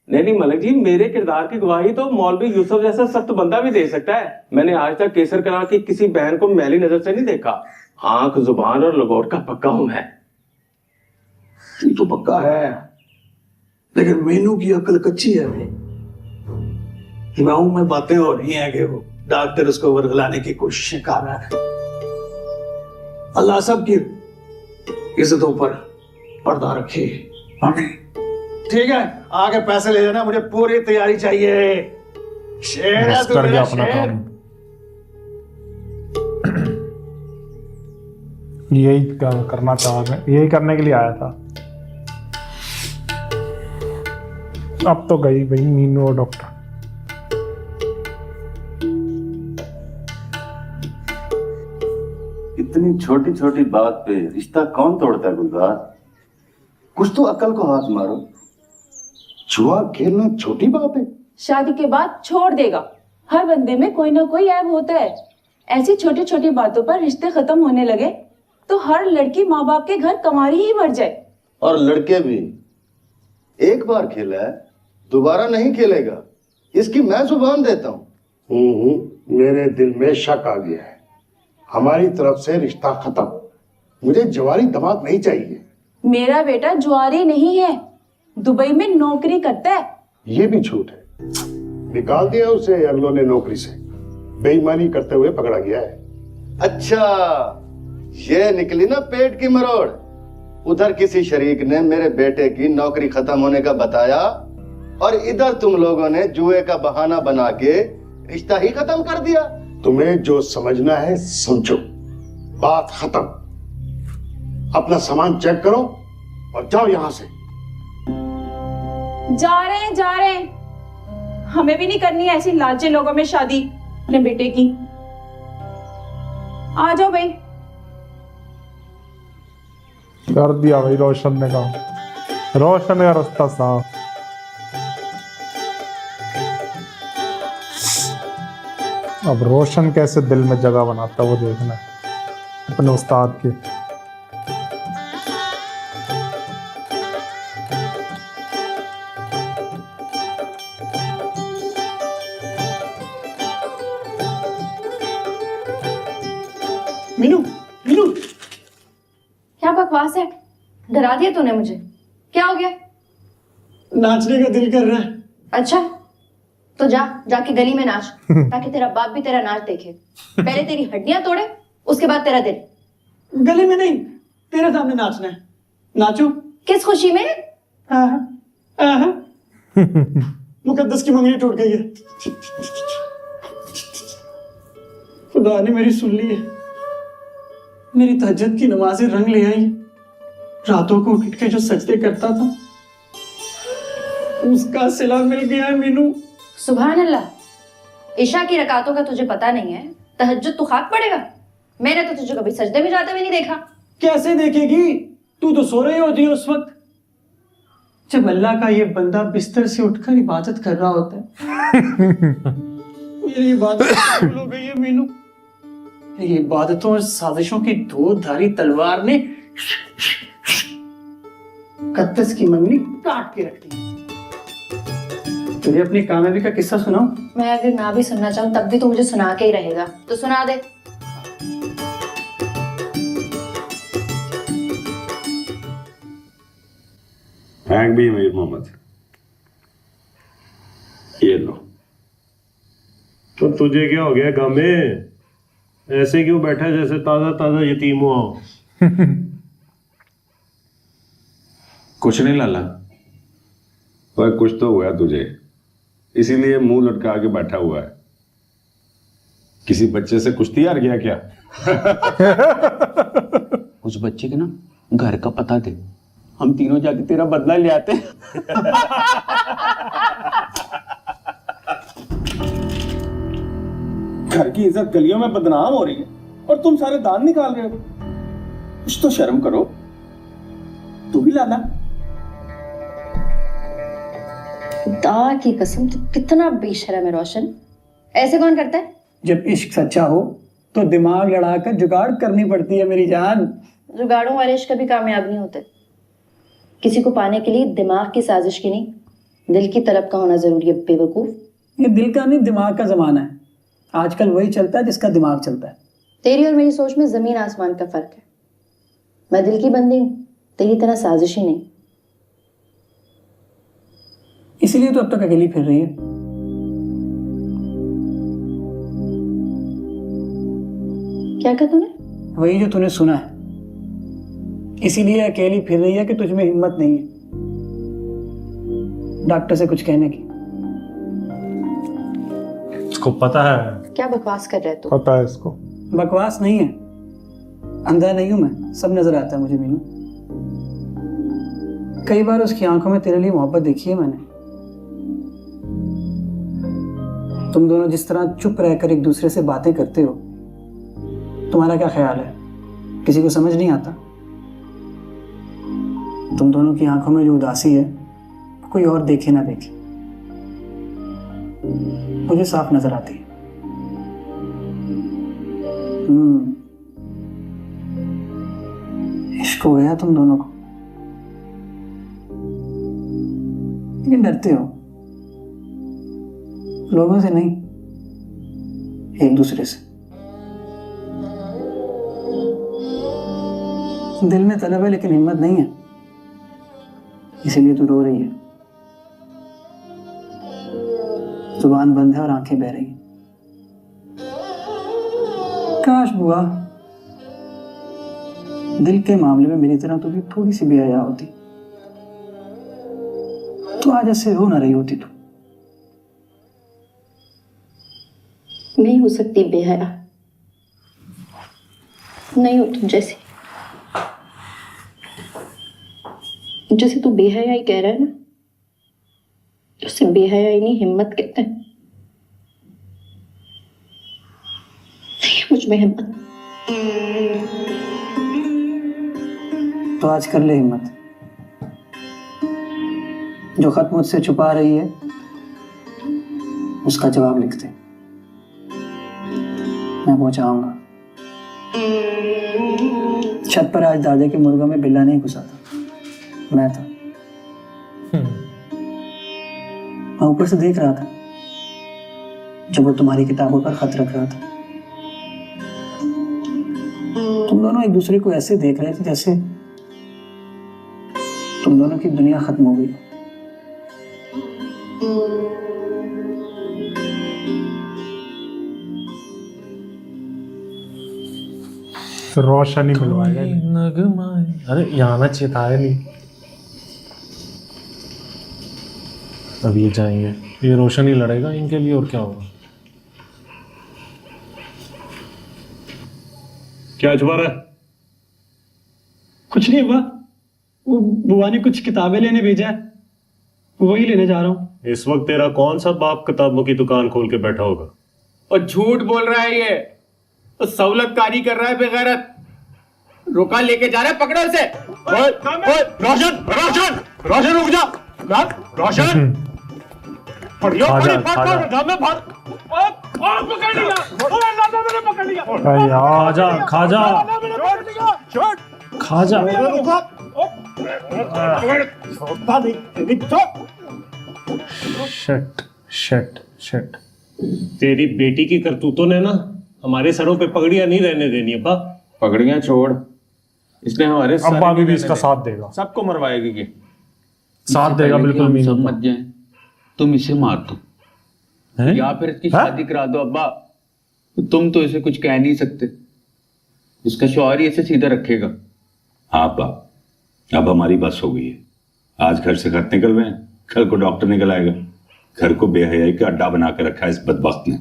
नहीं नहीं मलिक जी, मेरे किरदार की गवाही तो मौलवी यूसुफ जैसा सख्त बंदा भी दे सकता है। मैंने आज तक केसर कला की किसी बहन को मैली नजर से नहीं देखा। आंख, जुबान और लगोट का पक्का हूं मैं। तू तो पक्का है, लेकिन मीनू की अकल कच्ची है भाई। गाँव में बातें हो रही हैं कि वो डॉक्टर उसको वर्गलाने की कोशिशें कर रहा है। अल्लाह सब की इज्जतों पर पर्दा रखे। आमीन। ठीक है, आगे पैसे ले जाना, मुझे पूरी तैयारी चाहिए। शेर है तू कर गया मेरा अपना शेर। काम। यही करना चाह रहे, यही करने के लिए आया था। अब तो गई भाई मीनू और डॉक्टर। इतनी छोटी छोटी बात पे रिश्ता कौन तोड़ता है गुलजार? कुछ तो अकल को हाथ मारो। जुआ खेलना छोटी बात है? शादी के बाद छोड़ देगा। हर बंदे में कोई ना कोई ऐब होता है। ऐसी छोटी छोटी बातों पर रिश्ते खत्म होने लगे तो हर लड़की माँ बाप के घर कमारी ही मर जाए। और लड़के भी। एक बार खेला है, दोबारा नहीं खेलेगा, इसकी मैं जुबान देता हूँ। मेरे दिल में शक आ गया है। हमारी तरफ से रिश्ता खत्म। मुझे जवारी दामाद नहीं चाहिए। मेरा बेटा जुआरी नहीं है, दुबई में नौकरी करता है। ये भी झूठ है। निकाल दिया उसे अगलों ने नौकरी से। बेईमानी करते हुए पकड़ा गया है। अच्छा, ये निकली ना पेट की मरोड़। उधर किसी शरीक ने मेरे बेटे की नौकरी खत्म होने का बताया और इधर तुम लोगों ने जुए का बहाना बना के रिश्ता ही खत्म कर दिया। तुम्हें जो समझना है समझो, बात खत्म। अपना सामान चेक करो और जाओ यहां से। जा रहे हैं। हमें भी नहीं करनी है ऐसी लालची लोगों में शादी अपने बेटे की। आ जाओ भाई। कर दिया भाई रोशन ने काम। रोशन का रास्ता साफ। अब रोशन कैसे दिल में जगह बनाता है वो देखना है अपने उस्ताद के। मीनू, मीनू, क्या बकवास है? डरा दिया तूने मुझे। क्या हो गया? नाचने का दिल कर रहा है। अच्छा, तो जाके गली में नाच ताकि तेरा बाप भी तेरा नाच देखे। पहले तेरी हड्डियां तोड़े, उसके बाद तेरा दिल। गले में नहीं, तेरे सामने नाचना है। नाचो। किस खुशी में? मुकद्दस की मंगनी टूट गई है। खुदा ने मेरी सुन ली है। मेरी तहज्जुद की नमाजें रंग ले आई। रातों को उठ के जो सजदे करता था उसका सिला मिल गया है मीनू। सुभान अल्लाह। इशा की रकातों का तुझे पता नहीं है, तहज्जुद तू खाक पड़ेगा। मैंने तो तुझे कभी सजदे में जाते हुए नहीं देखा। कैसे देखेगी? तू तो सो रही होती है उस वक्त जब अल्लाह का ये बंदा बिस्तर से उठकर इबादत कर रहा होता है। मेरी इबादत कबूल हो गई है मीनू। ये इबादतों और साजिशों की दो धारी तलवार ने मुकद्दस की मंगनी काट के रख दी। तुझे अपनी कामयाबी का किस्सा सुनाऊं? मैं अगर ना भी सुनना चाहूं तब भी तू मुझे सुना के ही रहेगा, तो सुना दे। हैंग भी मीर मोहम्मद, ये लो। तो तुझे क्या हो गया गामे? ऐसे क्यों बैठा जैसे ताजा ताजा यतीम हुआ हो? कुछ नहीं लाला, वह कुछ तो हुआ तुझे, इसीलिए मुंह लटका के बैठा हुआ है। किसी बच्चे से कुश्ती हार गया क्या? उस बच्चे के ना घर का पता दे, हम तीनों जाके तेरा बदला ले आते हैं। घर की इज्जत गलियों में बदनाम हो रही है और तुम सारे दान निकाल रहे हो। कुछ तो शर्म करो। तू भी लाना। खुदा की कसम, तू कितना बेशरम है रोशन। ऐसे कौन करता है? जब इश्क सच्चा हो तो दिमाग लड़ाकर जुगाड़ करनी पड़ती है मेरी जान। जुगाड़ों वाले इश्क कभी कामयाब नहीं होते। किसी को पाने के लिए दिमाग की साजिश की नहीं, दिल की तलब का होना जरूरी है बेवकूफ। ये दिल का नहीं दिमाग का जमाना है। आजकल वही चलता है जिसका दिमाग चलता है। तेरी और मेरी सोच में जमीन आसमान का फर्क है। मैं दिल की बंदी हूँ, तेरी तरह साजिशी नहीं। इसीलिए तो अब तक अकेली फिर रही है। क्या कहा तूने? वही जो तूने सुना है। इसीलिए अकेली फिर रही है कि तुझ में हिम्मत नहीं है डॉक्टर से कुछ कहने की। इसको पता है। क्या बकवास कर रहे तू? पता है इसको। बकवास नहीं है, अंधा नहीं हूं मैं, सब नजर आता है मुझे मीनू। कई बार उसकी आंखों में तेरे लिए मोहब्बत देखी है मैंने। तुम दोनों जिस तरह चुप रहकर एक दूसरे से बातें करते हो, तुम्हारा क्या ख्याल है? किसी को समझ नहीं आता? तुम दोनों की आंखों में जो उदासी है कोई और देखे ना देखे, मुझे साफ नजर आती है। इश्क हो गया तुम दोनों को, लेकिन डरते हो लोगों से नहीं, एक दूसरे से। दिल में तलब है लेकिन हिम्मत नहीं है, इसीलिए तू रो रही है। जुबान बंद है और आंखें बह रही हैं। काश बुआ दिल के मामले में मेरी तरह तू भी थोड़ी सी बेहया होती, तो आज ऐसे रो ना रही होती तू। नहीं हो सकती बेहया, नहीं हो तुम जैसी। जैसे तू बेहयाई कह रहा है ना, उसे बेहयाई नहीं हिम्मत कहते हैं। नहीं मुझ में हिम्मत। तो आज कर ले हिम्मत। जो खत मुझसे छुपा रही है उसका जवाब लिख दे, मैं पहुंचाऊंगा। छत पर आज दादा के मुर्गा में बिल्ला नहीं घुसा था, मैं था। मैं ऊपर से देख रहा था जब वो तुम्हारी किताबों पर खत रख रहा था। तुम दोनों एक दूसरे को ऐसे देख रहे थे जैसे तुम दोनों की दुनिया खत्म हो गई। रोशनी मिलवाएगा। अरे यहाँ ना चेताया नहीं। अब ये जाएंगे, ये रोशन ही लड़ेगा इनके लिए, और क्या होगा। क्या छुपा रहा है? कुछ नहीं हुआ, वो बुआ ने कुछ किताबें लेने भेजा है, वही लेने जा रहा हूँ। इस वक्त तेरा कौन सा बाप किताबों की दुकान खोल के बैठा होगा? और झूठ बोल रहा है ये, तो सहुलतकारी कर रहा है बेगैरत। रुका लेके जा रहा है, पकड़ो उसे। रोशन रोशन रोशन रुक जा। रोशन खाजा खाजा खाजा। Shut shut shut. तेरी बेटी की करतूतों ने ना हमारे सरों पे पगड़ियां नहीं रहने देनी। अब्बा पगड़ियां छोड़, इसने हमारे अब्बा भी इसका साथ देगा, सबको मरवाएगी की साथ देगा बिल्कुल। मीनू मत जाए, तुम इसे मार दो या फिर इसकी शादी करा दो। अब्बा तुम तो इसे कुछ कह नहीं सकते, इसका शौहर ही इसे सीधा रखेगा। हाँ अब्बा, अब हमारी बस हो गई है। आज घर से खत निकल रहे हैं, कल को डॉक्टर निकल आएगा। घर को बेहयाई का अड्डा बना के रखा है इस बदबख्त ने।